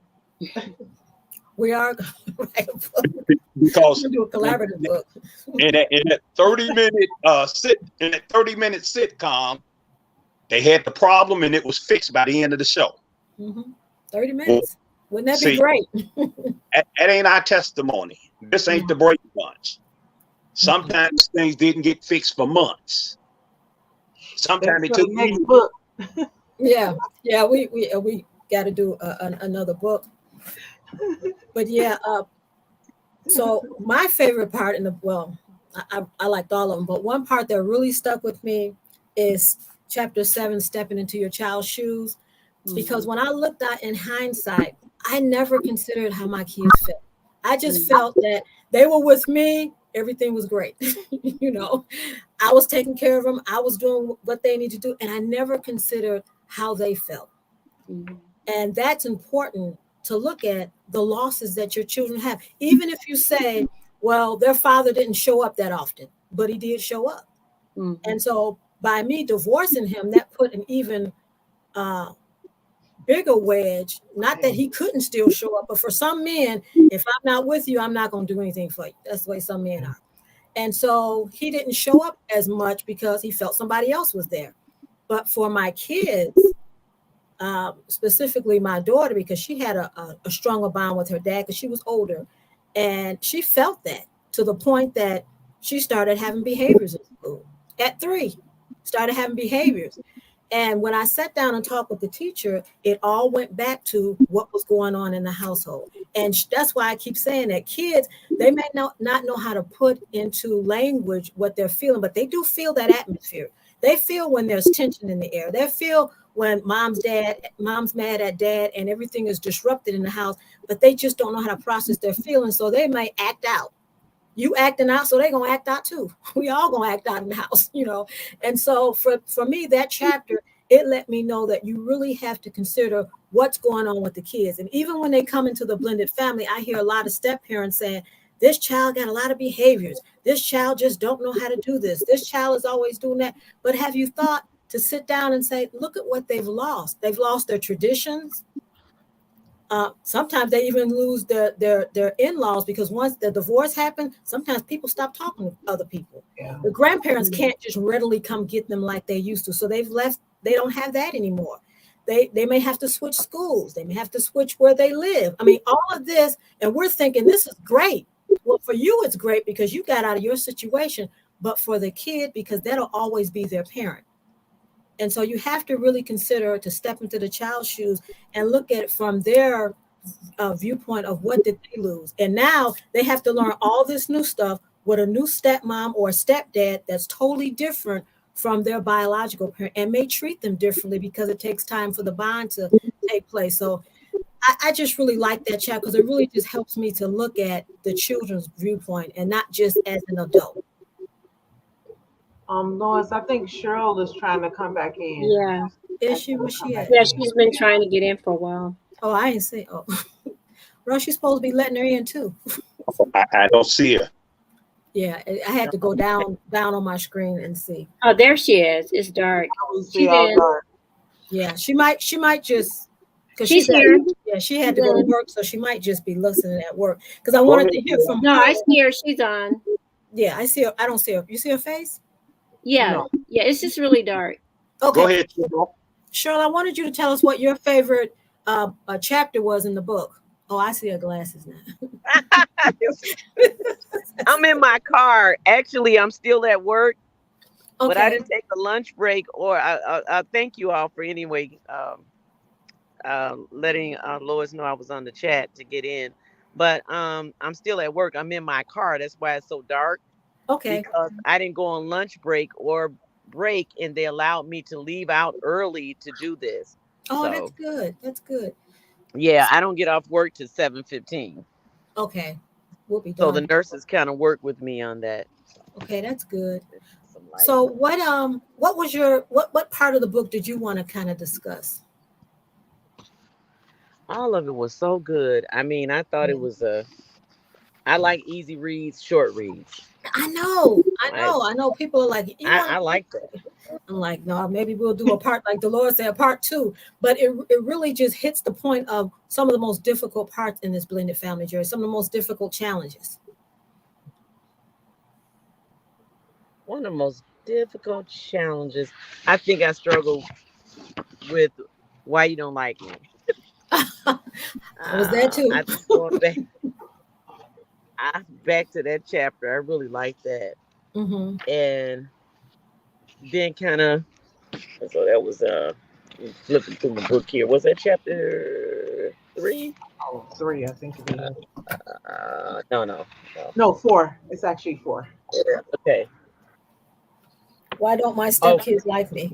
We are going to write a book. Because do a collaborative book. in that 30-minute sitcom, they had the problem and it was fixed by the end of the show. 30 minutes. Wouldn't that be great? That ain't our testimony. This ain't the Brady Bunch. Sometimes things didn't get fixed for months. Sometimes it took next book. Yeah, we got to do another book. But so my favorite part I liked all of them, but one part that really stuck with me is chapter 7, stepping into your child's shoes. Because when I looked at in hindsight, I never considered how my kids felt. I just felt that they were with me. Everything was great. I was taking care of them. I was doing what they need to do. And I never considered how they felt. And that's important to look at the losses that your children have. Even if you say, well, their father didn't show up that often, but he did show up. And so by me divorcing him, that put an even bigger wedge. Not that he couldn't still show up, but for some men, if I'm not with you, I'm not going to do anything for you. That's the way some men are. And so he didn't show up as much because he felt somebody else was there. But for my kids, specifically my daughter, because she had a stronger bond with her dad because she was older, and she felt that to the point that she started having behaviors in school at 3, started having behaviors. And when I sat down and talked with the teacher, it all went back to what was going on in the household. And that's why I keep saying that kids, they may not know how to put into language what they're feeling, but they do feel that atmosphere. They feel when there's tension in the air. They feel when mom's mad at dad and everything is disrupted in the house, but they just don't know how to process their feelings. So they may act out. You acting out, so they're going to act out too. We all going to act out in the house, And so for me, that chapter, it let me know that you really have to consider what's going on with the kids. And even when they come into the blended family, I hear a lot of step parents saying, this child got a lot of behaviors. This child just don't know how to do this. This child is always doing that. But have you thought to sit down and say, look at what they've lost? They've lost their traditions. Sometimes they even lose their in-laws, because once the divorce happened, sometimes people stop talking to other people. Yeah. The grandparents can't just readily come get them like they used to. So they've left. They don't have that anymore. They may have to switch schools. They may have to switch where they live. I mean, all of this, and we're thinking this is great. Well, for you, it's great because you got out of your situation, but for the kid, because that'll always be their parent. And so you have to really consider to step into the child's shoes and look at it from their viewpoint of what did they lose. And now they have to learn all this new stuff with a new stepmom or stepdad that's totally different from their biological parent and may treat them differently because it takes time for the bond to take place. So I just really like that chapter because it really just helps me to look at the children's viewpoint and not just as an adult. Lois, I think Cheryl is trying to come back in. Yeah. Is she? Was she at? Yeah, she's been trying to get in for a while. Oh, I ain't see. Oh, well, she's supposed to be letting her in too. I don't see her. Yeah, I had to go down on my screen and see. Oh, there she is. It's dark. She's in. Yeah, she might just because She's here. Yeah, she had to go to work, so she might just be listening at work. Because I wanted to hear from her. No, I see her. She's on. Yeah, I see her. I don't see her. You see her face? Yeah, No. yeah. It's just really dark. Okay. Go ahead, Cheryl, I wanted you to tell us what your favorite chapter was in the book. Oh, I see her glasses now. I'm in my car. Actually, I'm still at work, Okay. but I didn't take a lunch break. Or I thank you all for anyway letting Lois know I was on the chat to get in. But I'm still at work. I'm in my car. That's why it's so dark. Okay. Because I didn't go on lunch break or break, and they allowed me to leave out early to do this. Oh, So, that's good. That's good. yeah, I don't get off work till 7:15. Okay. We'll be done. So the nurses kind of work with me on that. Okay, that's good. So what was your what part of the book did you want to kind of discuss? All of it was so good. I mean, I thought it was I like easy reads, short reads. I know. People are like, I like that. I'm like, no, maybe we'll do a part like the Lord said, part 2. But it really just hits the point of some of the most difficult parts in this blended family journey, some of the most difficult challenges. One of the most difficult challenges. I think I struggle with why you don't like me. I was there too. I think going back to that chapter. I really like that. Mm-hmm. And then kind of, so that was flipping through the book here. Was that chapter 3? Oh, 3, I think it is. No, 4. It's actually 4. Okay. Why don't my stepkids like me?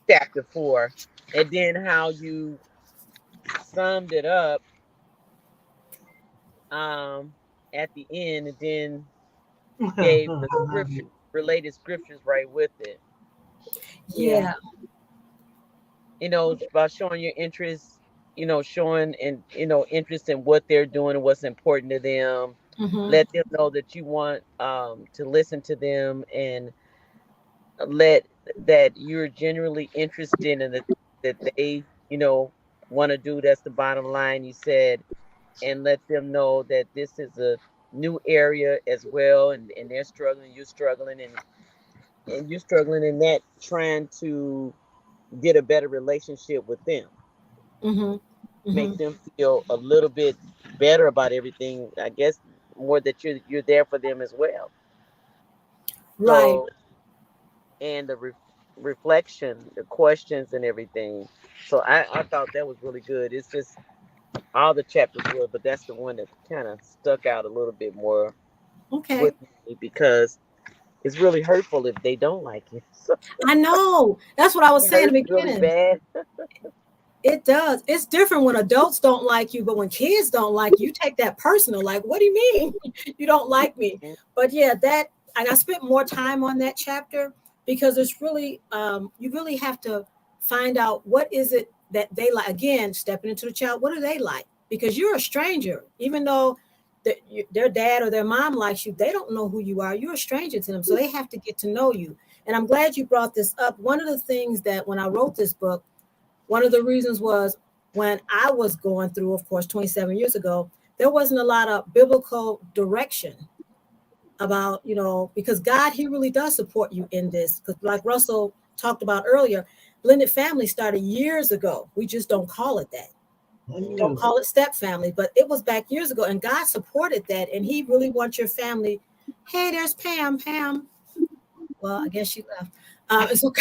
Chapter 4. And then how you summed it up at the end, and then gave the scripture, related scriptures right with it. Yeah. You know, about showing your interest, you know, showing and interest in what they're doing and what's important to them. Mm-hmm. Let them know that you want to listen to them, and let that you're genuinely interested in that they, want to do. That's the bottom line, you said. And let them know that this is a new area as well, and they're struggling, you're struggling, and you're struggling in that, trying to get a better relationship with them. Mm-hmm. Mm-hmm. Make them feel a little bit better about everything, I guess, more that you're there for them as well. Right. So, and the reflection, the questions and everything. So I thought that was really good. It's just all the chapters were, but that's the one that kind of stuck out a little bit more with me, because it's really hurtful if they don't like you. I know. That's what I was saying in the beginning. Really bad. It does. It's different when adults don't like you, but when kids don't like you, take that personal. Like, what do you mean you don't like me? But yeah, and I spent more time on that chapter because it's really, you really have to find out what is it that they like. Again, stepping into the child, what do they like? Because you're a stranger, even though their dad or their mom likes you, they don't know who you are. You're a stranger to them, so they have to get to know you. And I'm glad you brought this up. One of the things that when I wrote this book, one of the reasons was when I was going through, of course, 27 years ago, there wasn't a lot of biblical direction about, because God, he really does support you in this. Because like Russell talked about earlier, blended family started years ago. We just don't call it that. Don't call it step family, but it was back years ago, and God supported that, and he really wants your family. Hey, there's Pam. well, I guess she left. And so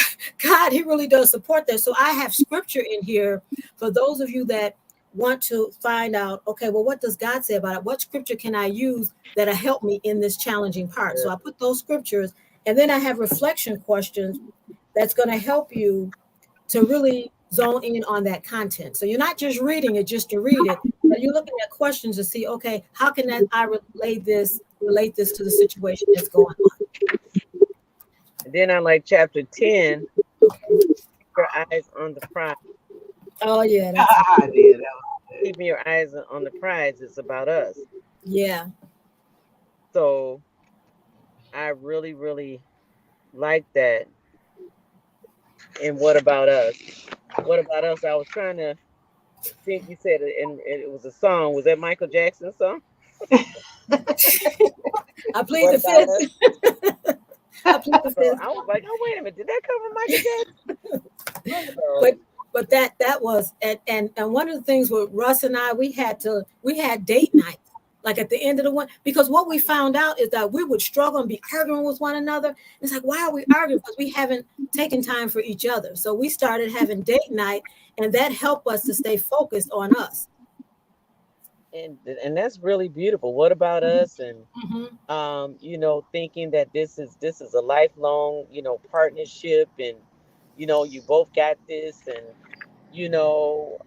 God, he really does support that. So I have scripture in here for those of you that want to find out, okay, well, what does God say about it? What scripture can I use that'll help me in this challenging part? So I put those scriptures, and then I have reflection questions that's going to help you to really zone in on that content. So you're not just reading it just to read it, but you're looking at questions to see, okay, how can I relate this to the situation that's going on? And then I like chapter 10, keep your eyes on the prize. Oh yeah, I did. Keeping your eyes on the prize is about us. yeah. So I really, really like that. And what about us? What about us? I was trying to think. You said it, and it was a song. Was that Michael Jackson's song? I plead the fifth. I plead the So fifth. I was like, oh wait a minute, did that come from Michael Jackson? But that was and one of the things with Russ and I, we had date nights, like at the end of the one, because what we found out is that we would struggle and be arguing with one another. It's like, why are we arguing? Because we haven't taken time for each other. So we started having date night, and that helped us to stay focused on us. And that's really beautiful. What about us? And Mm-hmm. you know, thinking that this is a lifelong, you know, partnership, and you know, you both got this, and you know,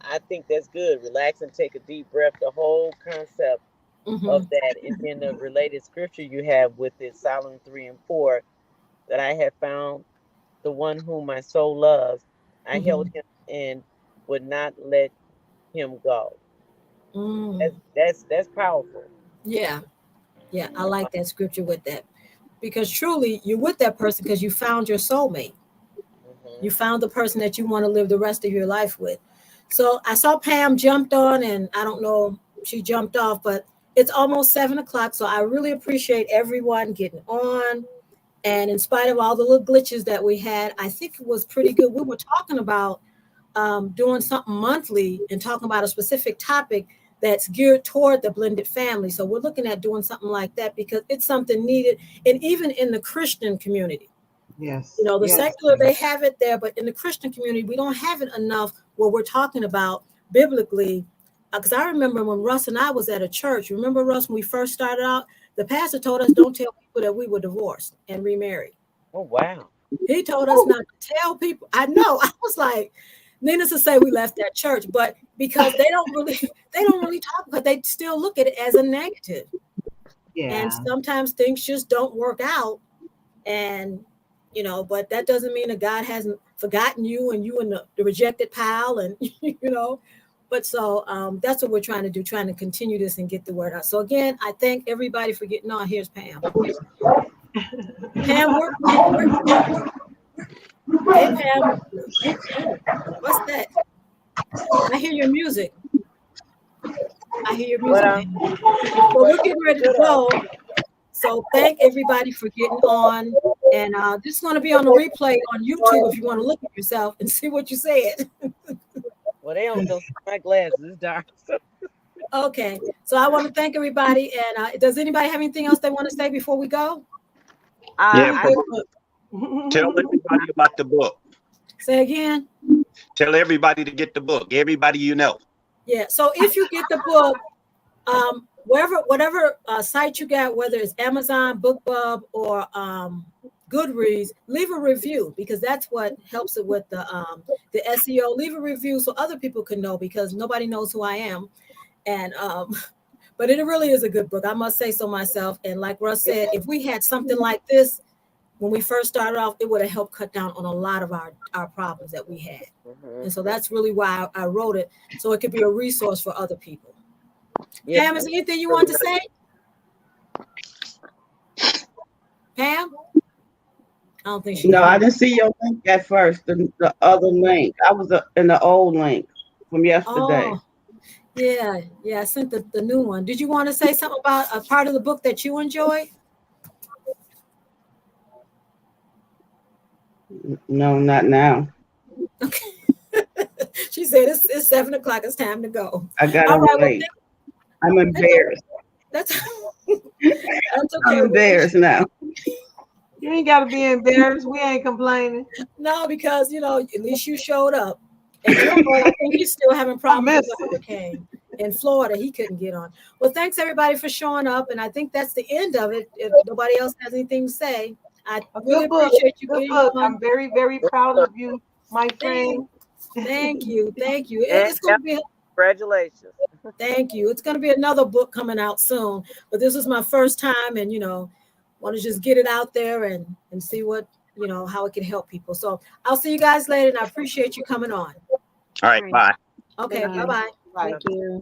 I think that's good. Relax and take a deep breath. The whole concept Mm-hmm. of that, and then the related scripture you have with it, Psalm 3 and 4, that I have found the one whom my soul loves. I held him and would not let him go. Mm. That's powerful. Yeah. Yeah. I like that scripture with that. Because truly you're with that person because you found your soulmate. You Mm-hmm. found the person that you want to live the rest of your life with. So I saw Pam jumped on, and I don't know, she jumped off, but it's almost 7 o'clock. So I really appreciate everyone getting on. And in spite of all the little glitches that we had, I think it was pretty good. We were talking about doing something monthly and talking about a specific topic that's geared toward the blended family. So we're looking at doing something like that because it's something needed. And even in the Christian community, Yes. you know, the Yes. secular, they have it there, but in the Christian community, we don't have it enough where we're talking about biblically. Because I remember when Russ and I was at a church, remember Russ, when we first started out, the pastor told us, don't tell people that we were divorced and remarried. Oh wow. He told us not to tell people. I know. I was like, needless to say, we left that church, but because they don't really talk, because they still look at it as a negative. Yeah. And sometimes things just don't work out. And you know, but that doesn't mean that God hasn't forgotten you and the rejected pile, and you know. But so that's what we're trying to do, trying to continue this and get the word out. So again, I thank everybody for getting on. Here's Pam. Pam, hey Pam, what's that? I hear your music. I hear your music. Well, we're getting ready to go. So thank everybody for getting on. And this is going to be on the replay on YouTube if you want to look at yourself and see what you said. Well, they don't see my glasses. It's dark. Okay. So I want to thank everybody. And does anybody have anything else they want to say before we go? Yeah, I tell everybody about the book. Say again. Tell everybody to get the book. Everybody you know. Yeah. So if you get the book, whatever site you got, whether it's Amazon, BookBub, or Goodreads, leave a review, because that's what helps it with the SEO. Leave a review so other people can know, because nobody knows who I am. And but it really is a good book, I must say so myself. And like Russ said, if we had something like this when we first started off, it would have helped cut down on a lot of our problems that we had. And so that's really why I wrote it, so it could be a resource for other people. Yeah. Pam, is there anything you want to say? Pam? I don't think she. No, I didn't see your link at first. The other link. I was in the old link from yesterday. Oh, yeah. I sent the new one. Did you want to say something about a part of the book that you enjoyed? No, not now. Okay. She said it's 7 o'clock. It's time to go. I got All on right. late. I'm embarrassed. That's okay. I'm embarrassed now. You ain't got to be embarrassed. We ain't complaining. No, because at least you showed up. And Gilbert, I think he's still having problems with missed the it. hurricane in Florida. He couldn't get on. Well, thanks everybody for showing up, and I think that's the end of it. If nobody else has anything to say, I A really good book. appreciate you Good getting book. on. I'm very, very proud of you, my friend. Thank you. And It's going to be. congratulations. Thank you. It's going to be another book coming out soon, but this is my first time, and want to just get it out there and see what how it can help people. So I'll see you guys later, and I appreciate you coming on. All right, All right. bye. Okay, Thank bye you. bye. Right. Thank you.